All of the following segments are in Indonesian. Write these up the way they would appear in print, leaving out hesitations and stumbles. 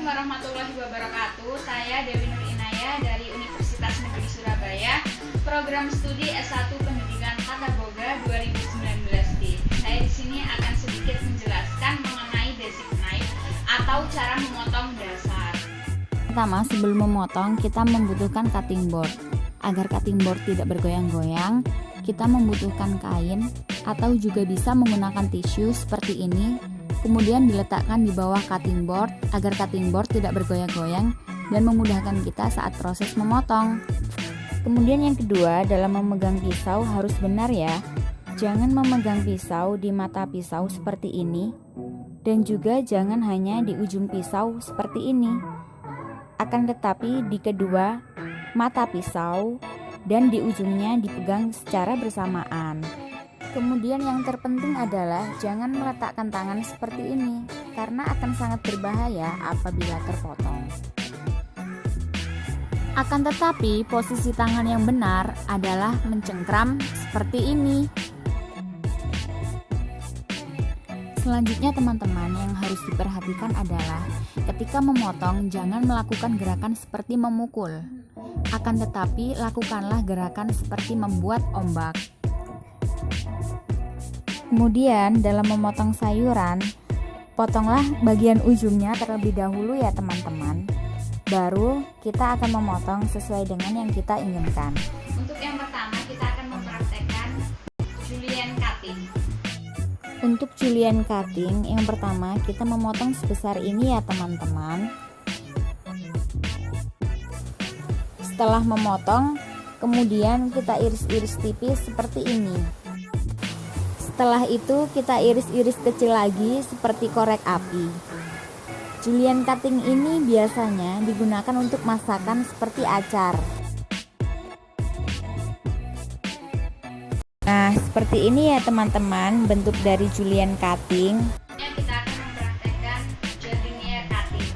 Assalamualaikum warahmatullahi wabarakatuh. Saya Dewi Nur Inayah dari Universitas Negeri Surabaya, program studi S1 Pendidikan Tata Boga 2019D. Saya di sini akan sedikit menjelaskan mengenai basic knife atau cara memotong dasar. Pertama, sebelum memotong, kita membutuhkan cutting board. Agar cutting board tidak bergoyang-goyang, kita membutuhkan kain atau juga bisa menggunakan tisu seperti ini. Kemudian diletakkan di bawah cutting board agar cutting board tidak bergoyang-goyang dan memudahkan kita saat proses memotong. Kemudian yang kedua, dalam memegang pisau harus benar ya. Jangan memegang pisau di mata pisau seperti ini, dan juga jangan hanya di ujung pisau seperti ini. Akan tetapi di kedua mata pisau dan di ujungnya dipegang secara bersamaan. Kemudian yang terpenting adalah jangan meletakkan tangan seperti ini, karena akan sangat berbahaya apabila terpotong. Akan tetapi posisi tangan yang benar adalah mencengkram seperti ini. Selanjutnya teman-teman, yang harus diperhatikan adalah ketika memotong jangan melakukan gerakan seperti memukul. Akan tetapi lakukanlah gerakan seperti membuat ombak. Kemudian dalam memotong sayuran, potonglah bagian ujungnya terlebih dahulu ya teman-teman. Baru kita akan memotong sesuai dengan yang kita inginkan. Untuk yang pertama kita akan mempraktekkan julienne cutting. Untuk julienne cutting, yang pertama kita memotong sebesar ini ya teman-teman. Setelah memotong, kemudian kita iris-iris tipis seperti ini. Setelah itu kita iris-iris kecil lagi seperti korek api. Julienne cutting ini biasanya digunakan untuk masakan seperti acar. Nah, seperti ini ya teman-teman bentuk dari julienne cutting. Kita akan mempraktekkan jardiniere cutting.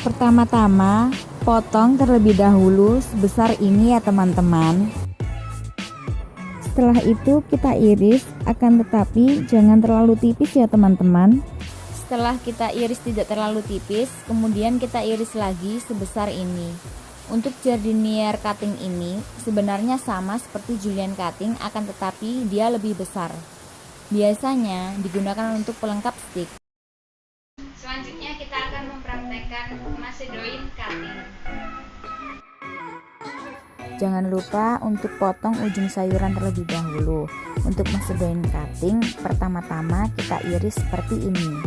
Pertama-tama, potong terlebih dahulu sebesar ini ya teman-teman. Setelah itu kita iris, akan tetapi jangan terlalu tipis ya teman-teman. Setelah kita iris tidak terlalu tipis, kemudian kita iris lagi sebesar ini. Untuk jardiniere cutting ini sebenarnya sama seperti julienne cutting, akan tetapi dia lebih besar. Biasanya digunakan untuk pelengkap stick. Selanjutnya kita akan mempraktekkan macédoine cutting. Jangan lupa untuk potong ujung sayuran terlebih dahulu. Untuk macédoine cutting, pertama-tama kita iris seperti ini.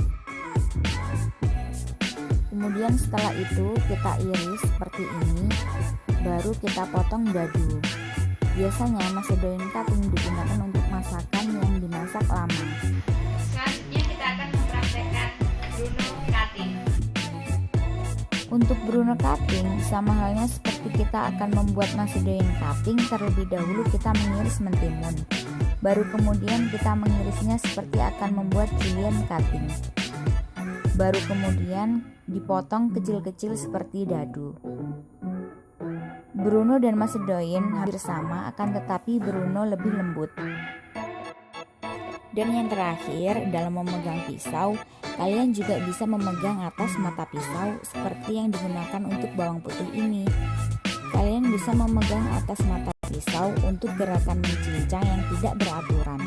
Kemudian setelah itu kita iris seperti ini, baru kita potong dadu. Biasanya macédoine cutting digunakan untuk masakan yang dimasak lama. Selanjutnya kita akan mempraktekkan Bruno cutting. Untuk Bruno cutting, sama halnya seperti kita akan membuat macédoine cutting, terlebih dahulu kita mengiris mentimun. Baru kemudian kita mengirisnya seperti akan membuat julienne cutting. Baru kemudian dipotong kecil-kecil seperti dadu. Bruno dan macédoine hampir sama, akan tetapi Bruno lebih lembut. Dan yang terakhir, dalam memegang pisau, kalian juga bisa memegang atas mata pisau seperti yang digunakan untuk bawang putih ini. Kalian bisa memegang atas mata pisau untuk gerakan mencincang yang tidak beraturan.